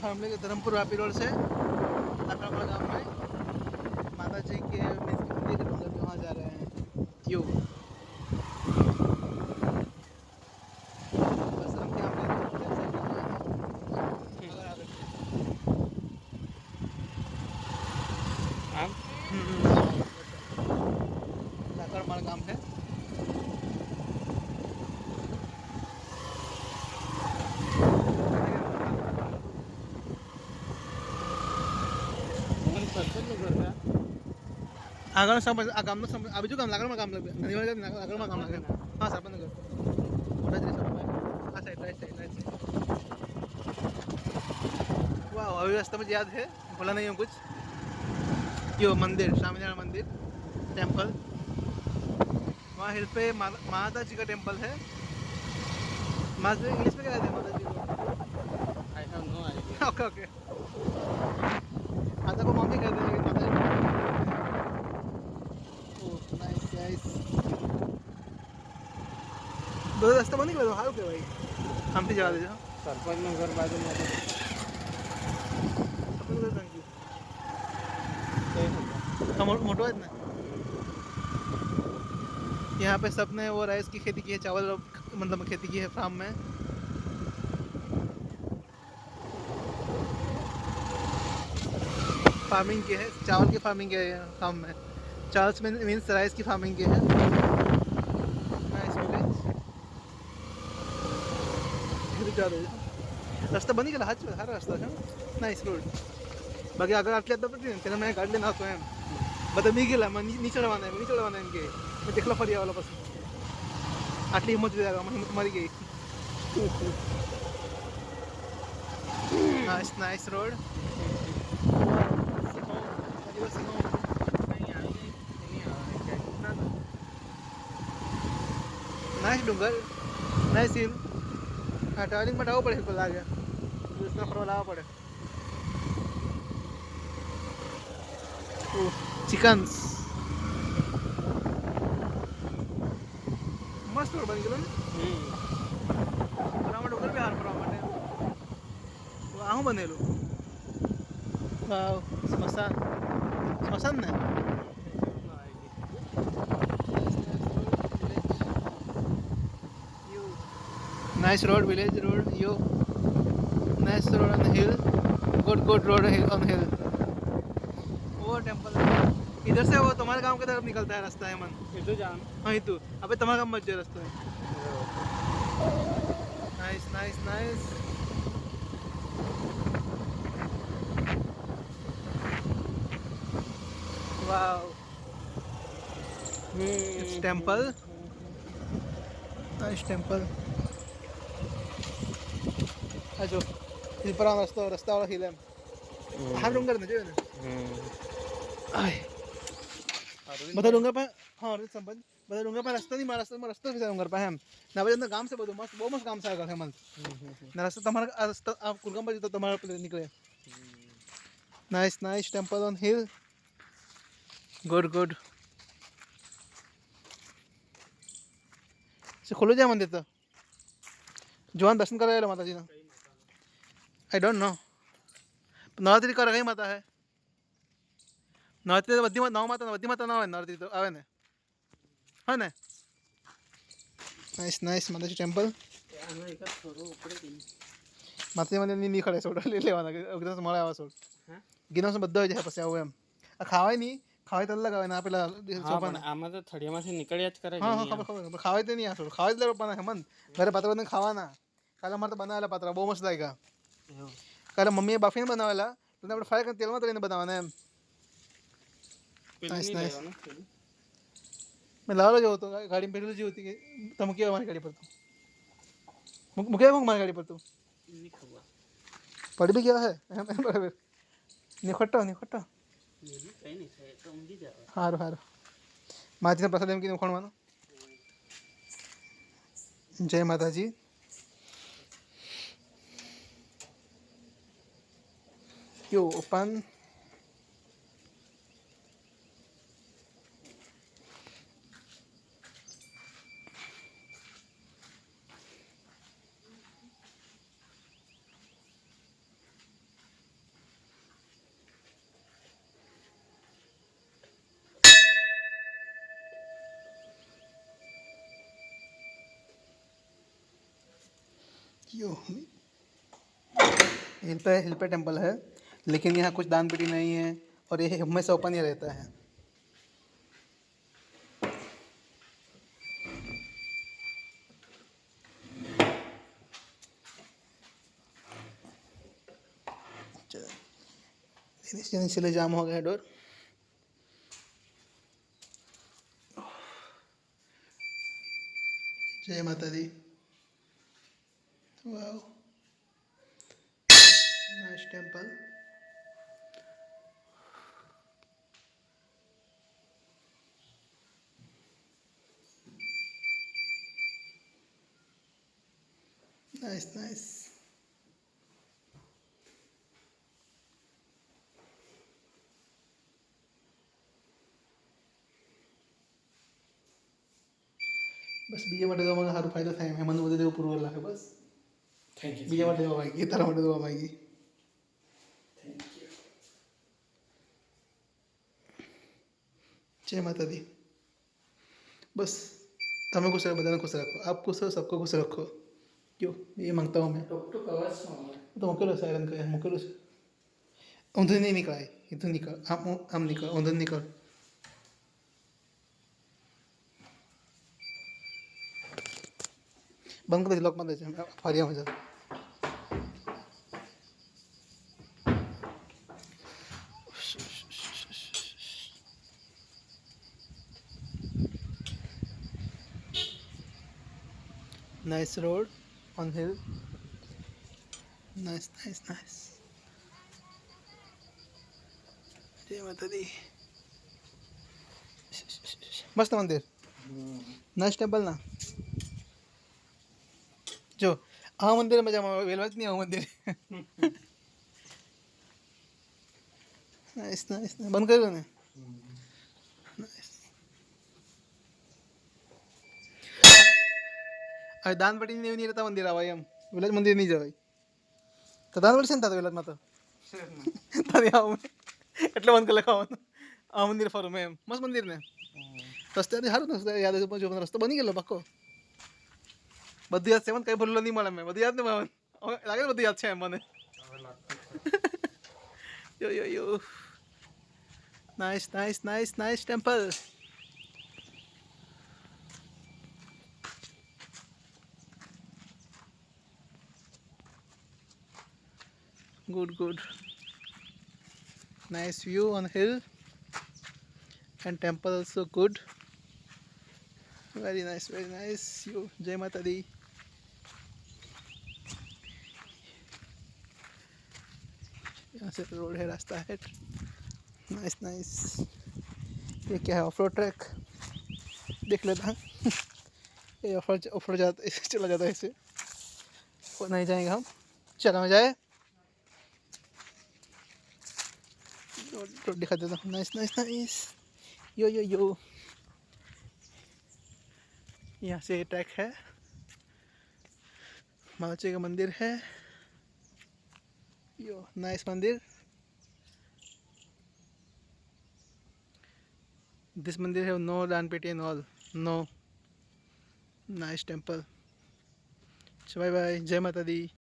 हम लोग धर्मपुर वापी रोड से लाकड़मा गाँव में माता जी के मंदिर के डोंगर पे वहाँ जा रहे हैं। क्यों बस हम के हम अगर आ सकते આમ लाकड़मा गाँव है। તમારી સરપંચ નું ઘર છે આગળ સમજ આ ગામનો સમજ આ બીજું ગામ લાકડમાં ગામ લાગે લાકડમાં ગામ લાગે હા સરપંચ ઘર મોટા જ આ સાઈડ राइट साइड वाह अभी रास्ता मुझे याद है बोला नहीं हूँ कुछ यो मंदिर स्वामीनारायण मंदिर टेम्पल वहाँ हिल पे माता जी का टेम्पल है। माता इंग्लिश में क्या कहते हैं माता जी को? I have no idea okay okay माता को मम्मी कहते हैं लेकिन माता जी को नाइस नाइस दो रास्ता बंद कर दो हाल के भाई हम भी जवा दीजिए સરપંચ નું ઘર બાજુમાં તો थैंक यू मोटो है ना। यहाँ पे सबने वो राइस की खेती की है चावल मतलब खेती की है फार्म में। फार्मिंग की है चावल की फार्मिंग है फार्म में चावल मीन्स राइस की फार्मिंग की है। रास्ता बनी गेला हाच हा रस्ता है नाइस रोड बाकी अगर आटले आता पण त्याला मैं गाडले ना तो एम बता मी गेला मग नीचे रवाना है इनके मैं देखला फरिया वाला पास आटली हिम्मत दे जागा हिम्मत मारी गई। नाइस नाइस रोड नाइस डूंगर नाइस हिल हाँ ट्रैवलिंग में डाव पड़े को लागे दूसरा फरवा लावा पड़े चिकन्स मस्त रोड बनी गेलो बराबर डोंगर पे हार फरवा माटे आहू बनेलो वाव स्मशान ने nice road village road yo nice road on hill good road on हिल वो टेम्पल इधर से वो तुम्हारे गांव की तरफ निकलता है रास्ता है मन કીધું જાણ हाँ तू अबे तुम्हारा गांव मत जाए रास्ता है। Nice nice nice wow its temple nice temple जो हिल पर रस्ता वाला हिल है हाँ डूंगर ना जो है ना બધા ડુંગર પર હા સંબંધ બધા ડુંગર પર રસ્તો નહીં મારા રસ્તો છે ડુંગર પર એમ ના બધા ગામ છે બધું મસ્ત બહુ મસ્ત ગામ છે આગળ હેમંત ના રસ્તો તમારા આ રસ્તા આ કુલગામ બાજુ તો તમારા પેલે નીકળે nice nice temple on hill good से खोलो जाए मंदिर तो જોવાન દર્શન કરવા આવેલા માતાજીના आई डोंट नो નવરાત્રી કરે કઈ માતા હે નવરાત્રી તો બધી બધી માતા ના આવે નવરાત્રી તો આવે ને હા ને નાઇસ નાઇસ માતાજી ટેમ્પલ માતાજી મને નહીં ખડે સોડ લઈ લેવાના એકદમ મળે આવા સોડ ગિનો બધો હોય જાય પછી આવું એમ આ ખાવાય નહીં ખાવાય તો અલગ આવે ને આ પેલા સોપાના આમાં તો થળિયામાંથી નીકળ્યા જ કરે હા હા ખબર ખાવાય તો નહીં આ સોડ ખાવાય જ લે પપ્પાના હેમંત ઘરે પાત્રા બધા ખાવાના કાલે અમારે તો બનાવેલા પાત્રા બહુ મસ્ત લાગ્યા કાલે મમ્મીએ બાફીને બનાવેલા તો આપણે ફ્રાય કરીને તેલમાં તળીને બનાવવાના એમ નાઇસ નાઇસ मैं लालो जो तो गाड़ी में पेट्रोल जी होती है तो मुझे हमारी गाड़ी पर तो मुझे हमारी गाड़ी पर तो पढ़ भी गया है बराबर निखट्टा हारो हारो माजी प्रसाद एम की उखोण मानो जय माता जी यो ओपन यो हिल पे टेम्पल है, लेकिन यहाँ कुछ दान पेटी नहीं है और ये हमेशा ओपन ही रहता है। इसलिए जाम हो गया डोर। जय माता दी। Wow, nice temple. Nice nice. બસ બીજા માટે તો મને સારું ફાયદો થાય, મહેમાન બધું દેવું પૂરું લાગે બસ। થેન્ક યુ બીજા માટે દવા માંગી, તારા માટે દવા માંગી। Thank you. जय माता दी। बस તમે खुश रहो, बधाने खुश रखो, आप खुश हो, सबको खुश रखो। क्यों ये मांगता हूँ मैं। ટોક અવાજ શું આવે? तो मुकेलो सायरन का मुकेलो से उधर नहीं निकला है, इधर निकल, हम निकल, उधर निकल। बंद कर दे, लॉक बंद है, फारिया हो जाता। Nice road on hill, nice nice nice. जय माता दी। मस्त मंदिर, नाइस टेम्पल ना। जो आ मंदिर मजा वेलवाच नहीं, आ मंदिर नाइस नाइस। बंद कर दो ने। नाइस। अरे दान पटी नहीं रहता मंदिर आवा एम, विलेज मंदिर नहीं जावाय। તો દાન પડી છે ને તારા વેલામાં તો તારી આવું એટલે બંધ કરી લખાવાનું, આ મંદિર ફરું મેં એમ। મસ્ત મંદિર ને રસ્તે સારું ને, યાદ હશે પણ જો રસ્તો બની ગયેલો પાક્કો। બધી યાદ છે મને, કઈ ભૂલો નહીં મળે, મેં બધી યાદ ને મને લાગે ને બધી યાદ છે એમ મને। યો યો યો, nice nice nice nice temple. Good, good. Nice view on hill and temple also good. Very nice view. Jai Mata Di. यहाँ से रोड है, रास्ता है। Nice nice. ये क्या है, ऑफ रोड ट्रैक, देख लेता है। ये ऑफ रोड जाता, ऐसे चला जाता है, ऐसे वो नहीं जाएंगे हम। चला में जाए, रोड दिखा देता हूँ। Nice nice nice. Yo yo yo, यहाँ से ट्रैक है, माची का मंदिर है। यो नाइस मंदिर। दिस मंदिर है नो दान पेटी and all, no. Nice temple. Bye bye, जय माता दी।